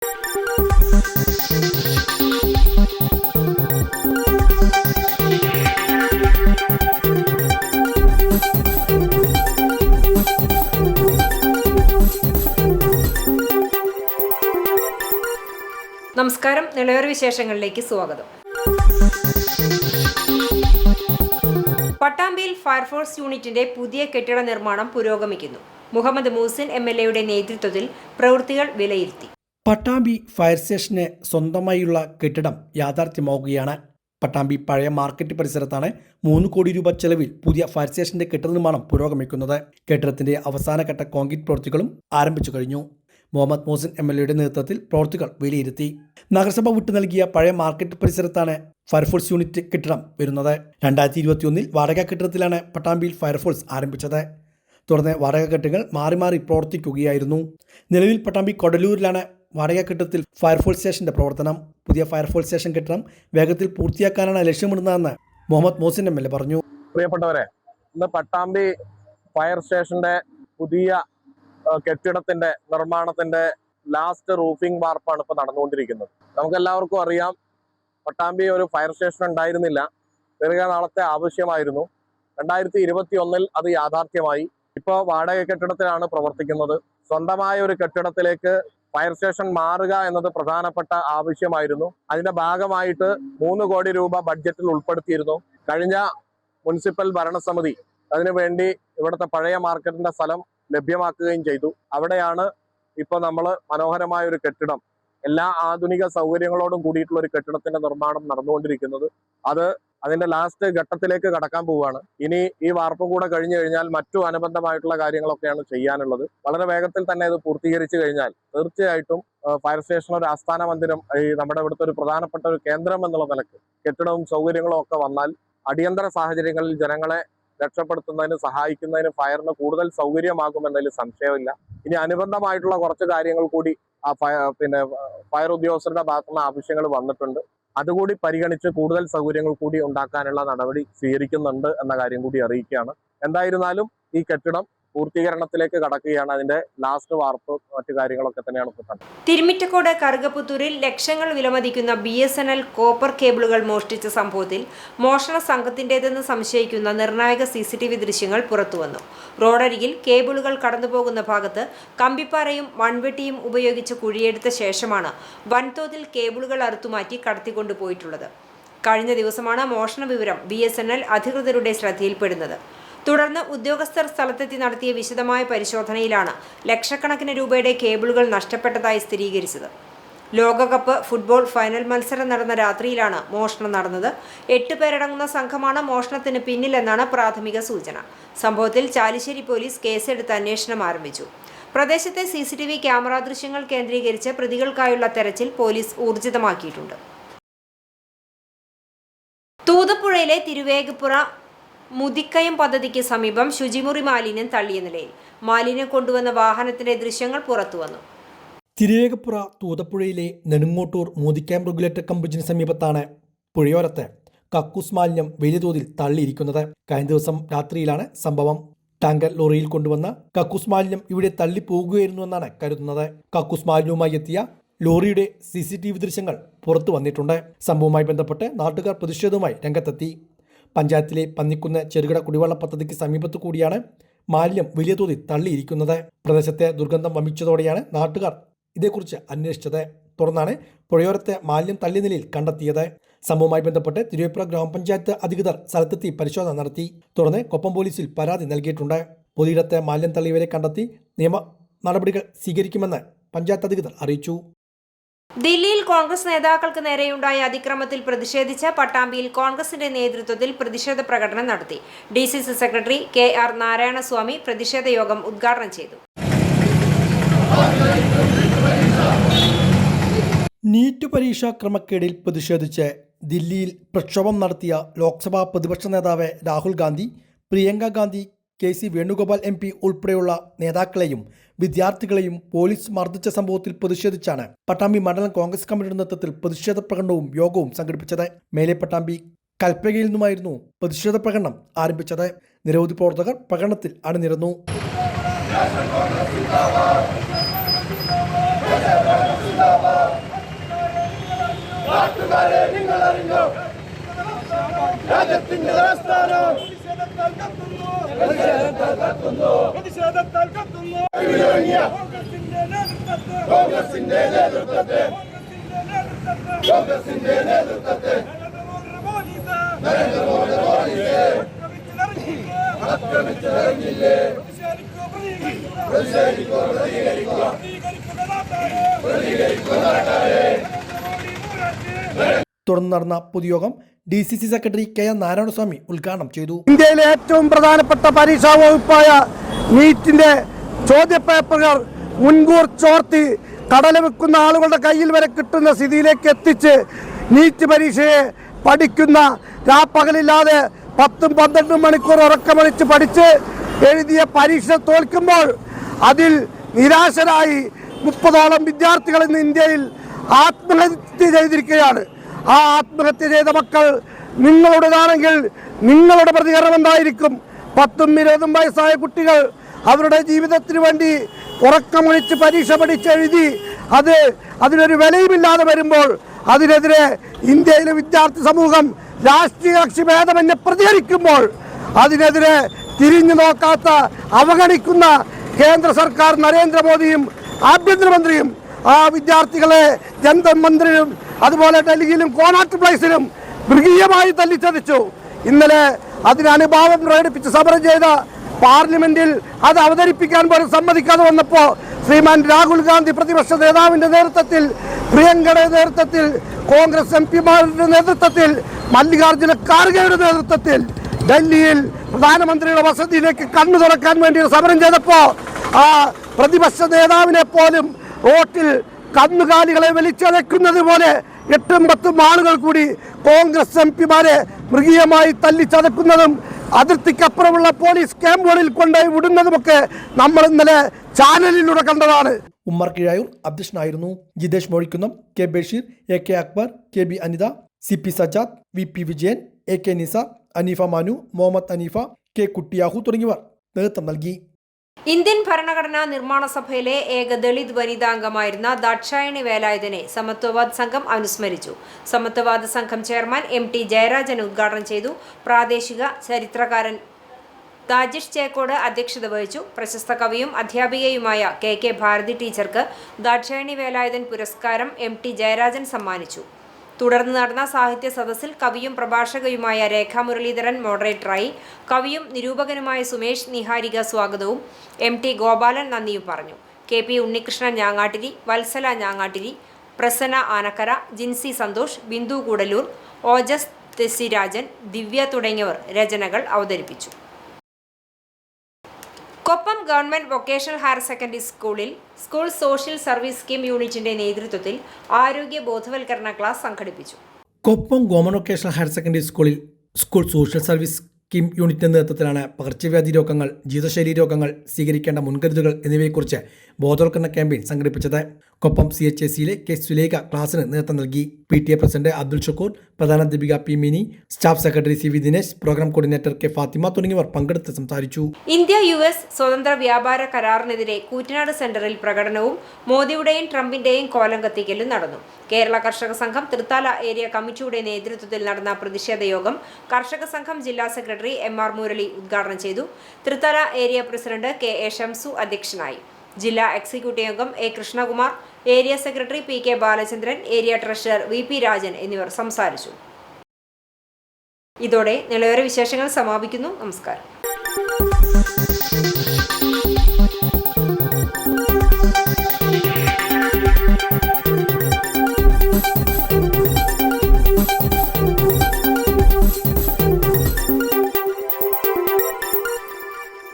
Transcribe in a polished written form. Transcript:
നമസ്കാരം. നിളയൊരു വിശേഷങ്ങളിലേക്ക് സ്വാഗതം. പട്ടാമ്പിയിൽ ഫയർഫോഴ്സ് യൂണിറ്റിന്റെ പുതിയ കെട്ടിട നിർമ്മാണം പുരോഗമിക്കുന്നു. മുഹമ്മദ് മൂസിൻ MLA നേതൃത്വത്തിൽ പ്രവൃത്തികൾ വിലയിരുത്തി. പട്ടാമ്പി ഫയർ സ്റ്റേഷന് സ്വന്തമായുള്ള കെട്ടിടം യാഥാർത്ഥ്യമാവുകയാണ്. പട്ടാമ്പി പഴയ മാർക്കറ്റ് പരിസരത്താണ് 3 കോടി രൂപ ചെലവിൽ പുതിയ ഫയർ സ്റ്റേഷന്റെ കെട്ടിട നിർമ്മാണം പുരോഗമിക്കുന്നത്. കെട്ടിടത്തിന്റെ അവസാനഘട്ട കോൺക്രീറ്റ് പ്രവൃത്തികളും ആരംഭിച്ചു കഴിഞ്ഞു. മുഹമ്മദ് മൂസിൻ MLA നേതൃത്വത്തിൽ പ്രവൃത്തികൾ വിലയിരുത്തി. നഗരസഭ വിട്ടു നൽകിയ പഴയ മാർക്കറ്റ് പരിസരത്താണ് ഫയർഫോഴ്സ് യൂണിറ്റ് കെട്ടിടം വരുന്നത്. 2021 വാടക കെട്ടിടത്തിലാണ് പട്ടാമ്പിയിൽ ഫയർഫോഴ്സ് ആരംഭിച്ചത്. തുടർന്ന് വാടക കെട്ടിടങ്ങൾ മാറി മാറി പ്രവർത്തിക്കുകയായിരുന്നു. നിലവിൽ പട്ടാമ്പി കൊടലൂരിലാണ് വാടക കെട്ടിടത്തിൽ ഫയർഫോഴ്സ് സ്റ്റേഷന്റെ പ്രവർത്തനം. പുതിയ ഫയർഫോഴ്സ് സ്റ്റേഷൻ കെട്ടിടം വേഗത്തിൽ പൂർത്തിയാക്കാനാണ് ലക്ഷ്യമിടുന്നതെന്ന് മുഹമ്മദ് മൂസിൻ MLA പറഞ്ഞു. പ്രിയപ്പെട്ടവരെ, ഇന്ന് പട്ടാമ്പി ഫയർ സ്റ്റേഷന്റെ പുതിയ കെട്ടിടത്തിന്റെ നിർമ്മാണത്തിന്റെ ലാസ്റ്റ് റൂഫിംഗ് വാർപ്പാണ് ഇപ്പോൾ നടന്നുകൊണ്ടിരിക്കുന്നത്. നമുക്കെല്ലാവർക്കും അറിയാം, പട്ടാമ്പി ഒരു ഫയർ സ്റ്റേഷൻ ഉണ്ടായിരുന്നില്ല, ദീർഘനാളത്തെ ആവശ്യമായിരുന്നു. 2021 അത് യാഥാർത്ഥ്യമായി. ഇപ്പോൾ വാടക കെട്ടിടത്തിലാണ് പ്രവർത്തിക്കുന്നത്. സ്വന്തമായ ഒരു കെട്ടിടത്തിലേക്ക് ഫയർ സ്റ്റേഷൻ മാറുക എന്നത് പ്രധാനപ്പെട്ട ആവശ്യമായിരുന്നു. അതിന്റെ ഭാഗമായിട്ട് 3 കോടി രൂപ ബഡ്ജറ്റിൽ ഉൾപ്പെടുത്തിയിരുന്നു. കഴിഞ്ഞ മുനിസിപ്പൽ ഭരണസമിതി അതിനുവേണ്ടി ഇവിടുത്തെ പഴയ മാർക്കറ്റിന്റെ സ്ഥലം ലഭ്യമാക്കുകയും ചെയ്തു. അവിടെയാണ് ഇപ്പോൾ നമ്മൾ മനോഹരമായ ഒരു കെട്ടിടം, എല്ലാ ആധുനിക സൗകര്യങ്ങളോടും കൂടിയിട്ടുള്ള ഒരു കെട്ടിടത്തിന്റെ നിർമ്മാണം നടന്നുകൊണ്ടിരിക്കുന്നത്. അതിന്റെ ലാസ്റ്റ് ഘട്ടത്തിലേക്ക് കടക്കാൻ പോവുകയാണ്. ഇനി ഈ വാർപ്പും കൂടെ കഴിഞ്ഞു കഴിഞ്ഞാൽ മറ്റു അനുബന്ധമായിട്ടുള്ള കാര്യങ്ങളൊക്കെയാണ് ചെയ്യാനുള്ളത്. വളരെ വേഗത്തിൽ തന്നെ ഇത് പൂർത്തീകരിച്ചു കഴിഞ്ഞാൽ തീർച്ചയായിട്ടും ഫയർ സ്റ്റേഷൻ ഒരു ആസ്ഥാന മന്ദിരം, നമ്മുടെ ഇവിടുത്തെ ഒരു പ്രധാനപ്പെട്ട ഒരു കേന്ദ്രം എന്നുള്ള നിലക്ക് കെട്ടിടവും സൗകര്യങ്ങളും ഒക്കെ വന്നാൽ അടിയന്തര സാഹചര്യങ്ങളിൽ ജനങ്ങളെ രക്ഷപ്പെടുത്തുന്നതിന് സഹായിക്കുന്നതിന് ഫയറിന് കൂടുതൽ സൗകര്യമാകുമെന്നതിൽ സംശയമില്ല. ഇനി അനുബന്ധമായിട്ടുള്ള കുറച്ച് കാര്യങ്ങൾ കൂടി ഫയർ ഉദ്യോഗസ്ഥരുടെ ഭാഗത്തുനിന്ന് ആവശ്യങ്ങൾ വന്നിട്ടുണ്ട്. അതുകൂടി പരിഗണിച്ച് കൂടുതൽ സൗകര്യങ്ങൾ കൂടി ഉണ്ടാക്കാനുള്ള നടപടി സ്വീകരിക്കുന്നുണ്ട് എന്ന കാര്യം കൂടി അറിയിക്കുകയാണ്. എന്തായിരുന്നാലും ഈ കെട്ടിടം പൂർത്തീകരണത്തിലേക്ക് കടക്കുകയാണ്. അതിന്റെ ലാസ്റ്റ് വാർപ്പ് മറ്റു കാര്യങ്ങളൊക്കെ തന്നെയാണ് ഇപ്പോൾ കണ്ടത്. തിരുമിറ്റക്കോട് കറുകപ്പുത്തൂരിൽ ലക്ഷങ്ങൾ വിലമതിക്കുന്ന BSNL കോപ്പർ കേബിളുകൾ മോഷ്ടിച്ച സംഭവത്തിൽ മോഷണ സംഘത്തിന്റേതെന്ന് സംശയിക്കുന്ന നിർണായക CCTV ദൃശ്യങ്ങൾ പുറത്തുവന്നു. റോഡരികിൽ കേബിളുകൾ കടന്നുപോകുന്ന ഭാഗത്ത് കമ്പിപ്പാറയും മൺവെട്ടിയും ഉപയോഗിച്ച് കുഴിയെടുത്ത ശേഷമാണ് വൻതോതിൽ കേബിളുകൾ അറുത്തുമാറ്റി കടത്തിക്കൊണ്ടുപോയിട്ടുള്ളത്. കഴിഞ്ഞ ദിവസമാണ് മോഷണ വിവരം BSNL അധികൃതരുടെ ശ്രദ്ധയിൽപ്പെടുന്നത്. തുടർന്ന് ഉദ്യോഗസ്ഥർ സ്ഥലത്തെത്തി നടത്തിയ വിശദമായ പരിശോധനയിലാണ് ലക്ഷക്കണക്കിന് രൂപയുടെ കേബിളുകൾ നഷ്ടപ്പെട്ടതായി സ്ഥിരീകരിച്ചത്. ലോകകപ്പ് ഫുട്ബോൾ ഫൈനൽ മത്സരം നടന്ന രാത്രിയിലാണ് മോഷണം നടന്നത്. 8 പേരടങ്ങുന്ന സംഘമാണ് മോഷണത്തിന് പിന്നിലെന്നാണ് പ്രാഥമിക സൂചന. സംഭവത്തിൽ ചാലിശ്ശേരി പോലീസ് കേസെടുത്ത് അന്വേഷണം ആരംഭിച്ചു. പ്രദേശത്തെ CCTV ക്യാമറ ദൃശ്യങ്ങൾ കേന്ദ്രീകരിച്ച് പ്രതികൾക്കായുള്ള തെരച്ചിൽ പോലീസ് ഊർജിതമാക്കിയിട്ടുണ്ട്. തൂതപ്പുഴയിലെ തിരുവേഗപ്പുറ മുതിക്കയം പദ്ധതിക്ക് സമീപം ശുചിമുറി മാലിന്യം തള്ളിയ നിലയിൽ. മാലിന്യം കൊണ്ടുവന്ന വാഹനത്തിന്റെ ദൃശ്യങ്ങൾ പുറത്തുവന്നു. തിരുവേഗപ്പുറ തൂതപ്പുഴയിലെ നെടുങ്ങോട്ടൂർ മുതിക്കയം റെഗുലേറ്റർ കമ്പനിന് സമീപത്താണ് പുഴയോരത്ത് കക്കൂസ് മാലിന്യം വലിയ തോതിൽ തള്ളിയിരിക്കുന്നത്. കഴിഞ്ഞ ദിവസം രാത്രിയിലാണ് സംഭവം. ടാങ്കർ ലോറിയിൽ കൊണ്ടുവന്ന കക്കൂസ് മാലിന്യം ഇവിടെ തള്ളിപ്പോകുകയായിരുന്നുവെന്നാണ് കരുതുന്നത്. കക്കൂസ് മാലിന്യവുമായി എത്തിയ ലോറിയുടെ CCTV ദൃശ്യങ്ങൾ പുറത്തു വന്നിട്ടുണ്ട്. സംഭവവുമായി ബന്ധപ്പെട്ട് നാട്ടുകാർ പ്രതിഷേധവുമായി രംഗത്തെത്തി. പഞ്ചായത്തിലെ പന്നിക്കുന്ന് ചെറുകിട കുടിവെള്ള പദ്ധതിക്ക് സമീപത്തു കൂടിയാണ് മാലിന്യം വലിയ തോതിൽ തള്ളിയിരിക്കുന്നത്. പ്രദേശത്തെ ദുർഗന്ധം വമിച്ചതോടെയാണ് നാട്ടുകാർ ഇതേക്കുറിച്ച് അന്വേഷിച്ചത്. തുടർന്നാണ് പുഴയോരത്തെ മാലിന്യം തള്ളിയ നിലയിൽ കണ്ടെത്തിയത്. സംഭവവുമായി ബന്ധപ്പെട്ട് തിരുവേപ്പുറ ഗ്രാമപഞ്ചായത്ത് അധികൃതർ സ്ഥലത്തെത്തി പരിശോധന നടത്തി. തുടർന്ന് കൊപ്പം പോലീസിൽ പരാതി നൽകിയിട്ടുണ്ട്. പൊതുയിടത്തെ മാലിന്യം തള്ളിയവരെ കണ്ടെത്തി നിയമ നടപടികൾ സ്വീകരിക്കുമെന്ന് പഞ്ചായത്ത് അധികൃതർ അറിയിച്ചു. ദില്ലിയിൽ കോൺഗ്രസ് നേതാക്കൾക്ക് നേരെയുണ്ടായ അതിക്രമത്തിൽ പ്രതിഷേധിച്ച് പട്ടാമ്പിയിൽ കോൺഗ്രസിന്റെ നേതൃത്വത്തിൽ പ്രതിഷേധ പ്രകടനം നടത്തി. DCC സെക്രട്ടറി KR നാരായണസ്വാമി പ്രതിഷേധ യോഗം ഉദ്ഘാടനം ചെയ്തു. നീറ്റ് പരീക്ഷാ ക്രമക്കേടിൽ പ്രതിഷേധിച്ച് ദില്ലിയിൽ പ്രക്ഷോഭം നടത്തിയ ലോക്സഭാ പ്രതിപക്ഷ നേതാവ് രാഹുൽ ഗാന്ധി, പ്രിയങ്ക ഗാന്ധി, KC വേണുഗോപാൽ MP ഉൾപ്പെടെയുള്ള നേതാക്കളെയും വിദ്യാർത്ഥികളെയും പോലീസ് മർദ്ദിച്ച സംഭവത്തിൽ പ്രതിഷേധിച്ചാണ് പട്ടാമ്പി മണ്ഡലം കോൺഗ്രസ് കമ്മിറ്റിയുടെ നേതൃത്വത്തിൽ പ്രതിഷേധ പ്രകടനവും യോഗവും സംഘടിപ്പിച്ചത്. മേലെ പട്ടാമ്പി കൽപ്പകയിൽ നിന്നുമായിരുന്നു പ്രതിഷേധ പ്രകടനം ആരംഭിച്ചത്. നിരവധി പ്രവർത്തകർ പ്രകടനത്തിൽ അണിനിരന്നു. തുടർന്ന് നടന്ന പൊതുയോഗം DCC സെക്രട്ടറി KN നാരായണസ്വാമി ഉദ്ഘാടനം ചെയ്തു. ഇന്ത്യയിലെ ഏറ്റവും പ്രധാനപ്പെട്ട പരീക്ഷാ വകുപ്പായ നീറ്റിന്റെ ചോദ്യപേപ്പറുകൾ മുൻകൂർ ചോർത്തി കടല വെക്കുന്ന ആളുകളുടെ കയ്യിൽ വരെ കിട്ടുന്ന സ്ഥിതിയിലേക്ക് എത്തിച്ച് നീറ്റ് പരീക്ഷയെ പഠിക്കുന്ന രാപ്പകലില്ലാതെ 10-12 മണിക്കൂർ ഉറക്കമൊഴിച്ച് പഠിച്ച് എഴുതിയ പരീക്ഷ തോൽക്കുമ്പോൾ അതിൽ നിരാശരായി 30ഓളം വിദ്യാർത്ഥികൾ ഇന്ന് ഇന്ത്യയിൽ ആത്മഹത്യ ചെയ്തിരിക്കുകയാണ്. ആ ആത്മഹത്യ ചെയ്ത മക്കൾ നിങ്ങളുടേതാണെങ്കിൽ നിങ്ങളുടെ പ്രതികരണം എന്തായിരിക്കും? 10-20 വയസ്സായ കുട്ടികൾ അവരുടെ ജീവിതത്തിന് വേണ്ടി ഉറക്കമൊഴിച്ച് പരീക്ഷ പഠിച്ചെഴുതി അതിനൊരു വിലയുമില്ലാതെ വരുമ്പോൾ അതിനെതിരെ ഇന്ത്യയിലെ വിദ്യാർത്ഥി സമൂഹം രാഷ്ട്രീയ കക്ഷി ഭേദമന്യേ പ്രതികരിക്കുമ്പോൾ അതിനെതിരെ തിരിഞ്ഞു നോക്കാത്ത അവഗണിക്കുന്ന കേന്ദ്ര സർക്കാർ നരേന്ദ്രമോദിയും ആഭ്യന്തരമന്ത്രിയും ആ വിദ്യാർത്ഥികളെ ജന്തർ മന്ദിറിലും അതുപോലെ ഡൽഹിയിലും കോണാട്ട് പ്ലേസിലും മൃഗീയമായി തല്ലിച്ചതച്ചു. ഇന്നലെ അതിന് അനുഭാവം പ്രകടിപ്പിച്ച് സമരം ചെയ്ത പാർലമെന്റിൽ അത് അവതരിപ്പിക്കാൻ പോലും സമ്മതിക്കാതെ വന്നപ്പോൾ ശ്രീമാൻ രാഹുൽ ഗാന്ധി പ്രതിപക്ഷ നേതാവിന്റെ നേതൃത്വത്തിൽ, പ്രിയങ്കയുടെ നേതൃത്വത്തിൽ, കോൺഗ്രസ് MP-മാരുടെ നേതൃത്വത്തിൽ, മല്ലികാർജ്ജുന ഖാർഗെയുടെ നേതൃത്വത്തിൽ ഡൽഹിയിൽ പ്രധാനമന്ത്രിയുടെ വസതിയിലേക്ക് കണ്ണു തുറക്കാൻ വേണ്ടി സമരം ചെയ്തപ്പോൾ ആ പ്രതിപക്ഷ നേതാവിനെ പോലും റോട്ടിൽ കന്നുകാലികളെ വലിച്ചഴക്കുന്നത് പോലെ 8-10 ആളുകൾ കൂടി കോൺഗ്രസ് MP-മാരെ മൃഗീയമായി തല്ലിച്ചതക്കുന്നതും അതിർത്തിക്കപ്പുറമുള്ള പോലീസ് ക്യാമ്പുകളിൽ കൊണ്ടുപോയി വിടുന്നതുമൊക്കെ നമ്മൾ ഇന്നലെ ചാനലിലൂടെ കണ്ടതാണ്. ഉമ്മർ കിഴായൂർ അധ്യക്ഷനായിരുന്നു. Jithesh Mozhikkunnam, K Basheer, AK Akbar, KB Anitha, CP Sajad, VP Vijayan, AK Nisar, Haneefa Manu, Muhammad Haneefa, K കുട്ടിയാഹു തുടങ്ങിയവർ നേതൃത്വം നൽകി. ഇന്ത്യൻ ഭരണഘടനാ നിർമ്മാണ സഭയിലെ ഏക ദളിത് വനിതാംഗമായിരുന്ന ദാക്ഷായണി വേലായുധനെ സമത്വവാദ് സംഘം അനുസ്മരിച്ചു. സമത്വവാദ സംഘം ചെയർമാൻ MT ജയരാജൻ ഉദ്ഘാടനം ചെയ്തു. പ്രാദേശിക ചരിത്രകാരൻ താജിഷ് ചേക്കോട് അധ്യക്ഷത വഹിച്ചു. പ്രശസ്ത കവിയും അധ്യാപികയുമായ KK ഭാരതി ടീച്ചർക്ക് ദാക്ഷായണി വേലായുധൻ പുരസ്കാരം MT ജയരാജൻ സമ്മാനിച്ചു. തുടർന്ന് നടന്ന സാഹിത്യ സദസ്സിൽ കവിയും പ്രഭാഷകയുമായ രേഖാ മുരളീധരൻ മോഡറേറ്ററായി. കവിയും നിരൂപകനുമായ സുമേഷ് നിഹാരിക സ്വാഗതവും MT ഗോപാലൻ നന്ദിയും പറഞ്ഞു. KP ഉണ്ണികൃഷ്ണൻ ഞാങ്ങാട്ടിരി, വത്സല ഞാങ്ങാട്ടിരി, പ്രസന്ന ആനക്കര, ജിൻസി സന്തോഷ്, ബിന്ദു കൂടലൂർ, ഓജസ് തെസ്സിരാജൻ, ദിവ്യ തുടങ്ങിയവർ രചനകൾ അവതരിപ്പിച്ചു. Koppam government vocational higher secondary സ്കൂളിൽ സ്കൂൾ സോഷ്യൽ സർവീസ് സ്കീം യൂണിറ്റിന്റെ നേതൃത്വത്തിൽ ആരോഗ്യ ബോധവൽക്കരണ ക്ലാസ് സംഘടിപ്പിച്ചു. Koppam government vocational higher secondary സ്കൂളിൽ സ്കൂൾ സോഷ്യൽ സർവീസ് സ്കീം യൂണിറ്റിന്റെ നേതൃത്വത്തിലാണ് പകർച്ചവ്യാധി രോഗങ്ങൾ, ജീവിതശൈലി രോഗങ്ങൾ, സ്വീകരിക്കേണ്ട മുൻകരുതലുകൾ എന്നിവയെക്കുറിച്ച് ബോധവൽക്കരണ ക്യാമ്പയിൻ സംഘടിപ്പിച്ചത്. കൊപ്പം CHSയിലെ K സുലേഖ ക്ലാസിന് നേതൃത്വം നൽകി. PTA പ്രസിഡന്റ് അബ്ദുൽ ഷക്കൂർ, പ്രധാനാധ്യാപിക P Mini, staff secretary CV Dinesh, programme coordinator K Fathima തുടങ്ങിയവർ പങ്കെടുത്ത് സംസാരിച്ചു. ഇന്ത്യ-US സ്വതന്ത്ര വ്യാപാര കരാറിനെതിരെ കൂറ്റനാട് സെന്ററിൽ പ്രകടനവും മോദിയുടെയും ട്രംപിന്റെയും കോലം കത്തിക്കലും നടന്നു. കേരള കർഷക സംഘം തൃത്താല ഏരിയ കമ്മിറ്റിയുടെ നേതൃത്വത്തിൽ നടന്ന പ്രതിഷേധ യോഗം കർഷക സംഘം ജില്ലാ സെക്രട്ടറി MR മുരളി ഉദ്ഘാടനം ചെയ്തു. Thrithala area president KA Shamsu അധ്യക്ഷനായി. ജില്ലാ എക്സിക്യൂട്ടീവ് അംഗം A Krishnakumar, area secretary PK Balachandran, area treasurer VP Rajan എന്നിവർ സംസാരിച്ചു. ഇതോടെ നിലവര വിശേഷങ്ങൾ സമാപിക്കുന്നു. നമസ്കാരം.